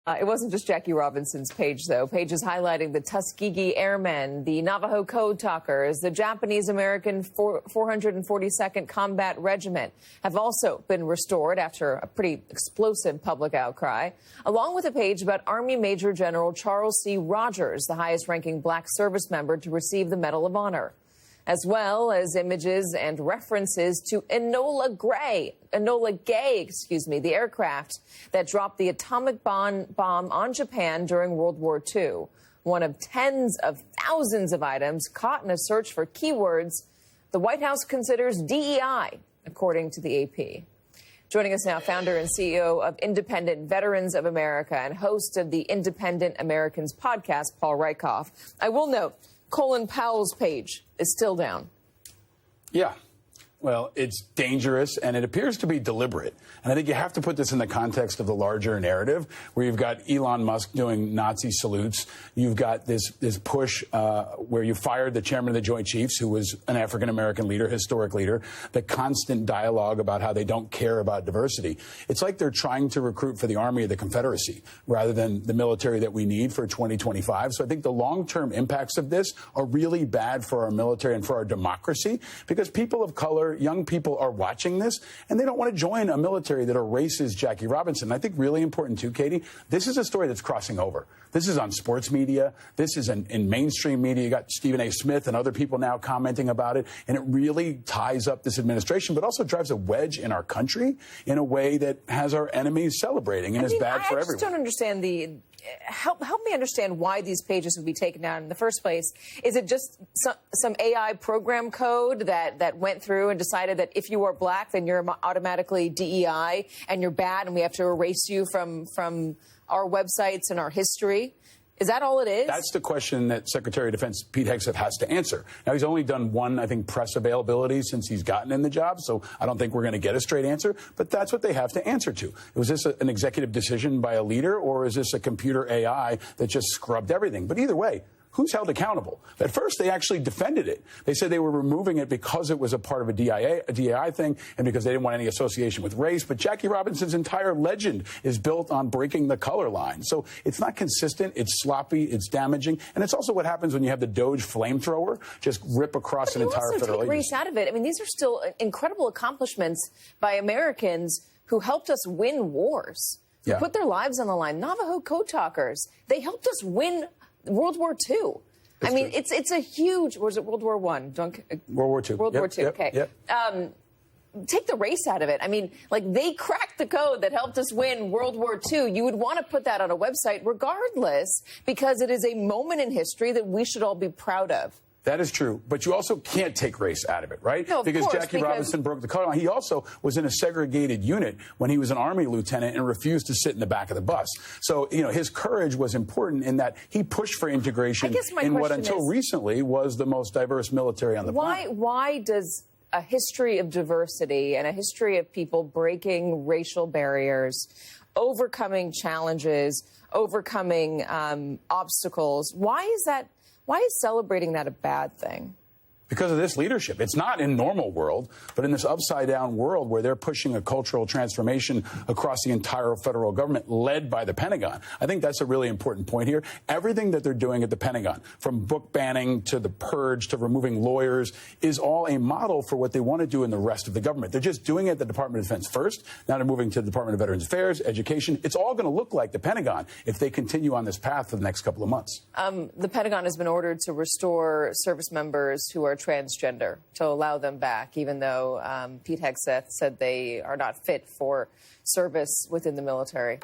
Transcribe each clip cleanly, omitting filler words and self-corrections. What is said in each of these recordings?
It wasn't just Jackie Robinson's page, though. Pages highlighting the Tuskegee Airmen, the Navajo Code Talkers, the Japanese-American 442nd Combat Regiment have also been restored after a pretty explosive public outcry, along with a page about Army Major General Charles C. Rogers, the highest-ranking black service member to receive the Medal of Honor, as well as images and references to Enola Gay, the aircraft that dropped the atomic bomb on Japan during World War II, one of tens of thousands of items caught in a search for keywords the White House considers DEI, according to the AP. Joining us now, founder and CEO of Independent Veterans of America and host of the Independent Americans podcast, Paul Rykoff. I will note, Colin Powell's page is still down. Yeah. Well, it's dangerous, and it appears to be deliberate. And I think you have to put this in the context of the larger narrative, where you've got Elon Musk doing Nazi salutes. You've got this push where you fired the chairman of the Joint Chiefs, who was an African-American leader, historic leader, the constant dialogue about how they don't care about diversity. It's like they're trying to recruit for the Army of the Confederacy rather than the military that we need for 2025. So I think the long-term impacts of this are really bad for our military and for our democracy, because people of color, young people are watching this, and they don't want to join a military that erases Jackie Robinson. I think really important, too, Katy, this is a story that's crossing over. This is on sports media. This is in mainstream media. You got Stephen A. Smith and other people now commenting about it, and it really ties up this administration, but also drives a wedge in our country in a way that has our enemies celebrating and is bad for everyone. I just don't understand help me understand why these pages would be taken down in the first place. Is it just some AI program code that went through and decided that if you are black, then you're automatically DEI and you're bad and we have to erase you from our websites and our history? Is that all it is? That's the question that Secretary of Defense Pete Hegseth has to answer. Now, he's only done one, I think, press availability since he's gotten in the job, so I don't think we're going to get a straight answer, but that's what they have to answer to. Was this an executive decision by a leader, or is this a computer AI that just scrubbed everything? But either way, who's held accountable? At first, they actually defended it. They said they were removing it because it was a part of a DEI thing and because they didn't want any association with race. But Jackie Robinson's entire legend is built on breaking the color line. So it's not consistent. It's sloppy. It's damaging. And it's also what happens when you have the Doge flamethrower just rip across an entire federal agency. Race out of it. I mean, these are still incredible accomplishments by Americans who helped us win wars, who put their lives on the line. Navajo Code Talkers, they helped us win World War II. I mean, it's a huge. Was it World War I? World War II. World War II. Okay. Yep. Take the race out of it. I mean, like, they cracked the code that helped us win World War II. You would want to put that on a website regardless, because it is a moment in history that we should all be proud of. That is true, but you also can't take race out of it, right? No, because Jackie Robinson broke the color line. He also was in a segregated unit when he was an Army lieutenant and refused to sit in the back of the bus. So, you know, his courage was important in that he pushed for integration in what until recently was the most diverse military on the planet. Why does a history of diversity and a history of people breaking racial barriers, overcoming challenges, overcoming obstacles, why is celebrating that a bad thing? Because of this leadership. It's not in normal world, but in this upside-down world where they're pushing a cultural transformation across the entire federal government led by the Pentagon. I think that's a really important point here. Everything that they're doing at the Pentagon, from book banning to the purge to removing lawyers, is all a model for what they want to do in the rest of the government. They're just doing it at the Department of Defense first. Now they're moving to the Department of Veterans Affairs, education. It's all going to look like the Pentagon if they continue on this path for the next couple of months. The Pentagon has been ordered to restore service members who are transgender, to allow them back, even though Pete Hegseth said they are not fit for service within the military.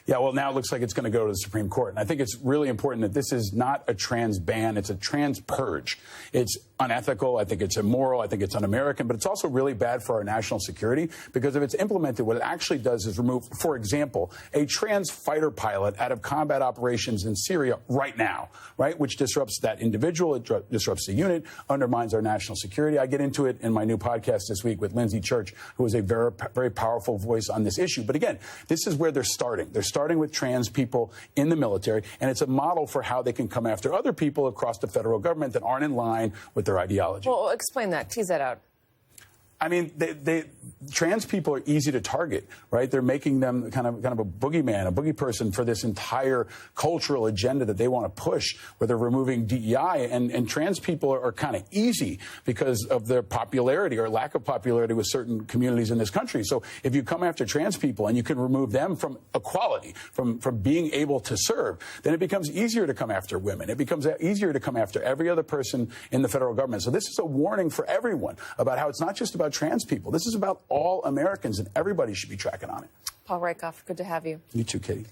Yeah, well, now it looks like it's going to go to the Supreme Court. And I think it's really important that this is not a trans ban. It's a trans purge. It's unethical. I think it's immoral. I think it's un-American. But it's also really bad for our national security, because if it's implemented, what it actually does is remove, for example, a trans fighter pilot out of combat operations in Syria right now, right, which disrupts that individual. It disrupts the unit, undermines our national security. I get into it in my new podcast this week with Lindsay Church, who is a very, very powerful voice on this issue. But again, this is where they're starting. They're starting with trans people in the military, and it's a model for how they can come after other people across the federal government that aren't in line with their ideology. Well, explain that. Tease that out. I mean, trans people are easy to target, right? They're making them kind of a boogeyman, a boogie person for this entire cultural agenda that they want to push, where they're removing DEI. And trans people are kind of easy because of their popularity or lack of popularity with certain communities in this country. So if you come after trans people and you can remove them from equality, from being able to serve, then it becomes easier to come after women. It becomes easier to come after every other person in the federal government. So this is a warning for everyone about how it's not just about trans people. This is about all Americans, and everybody should be tracking on it. Paul Rakoff, good to have you. You too, Katie.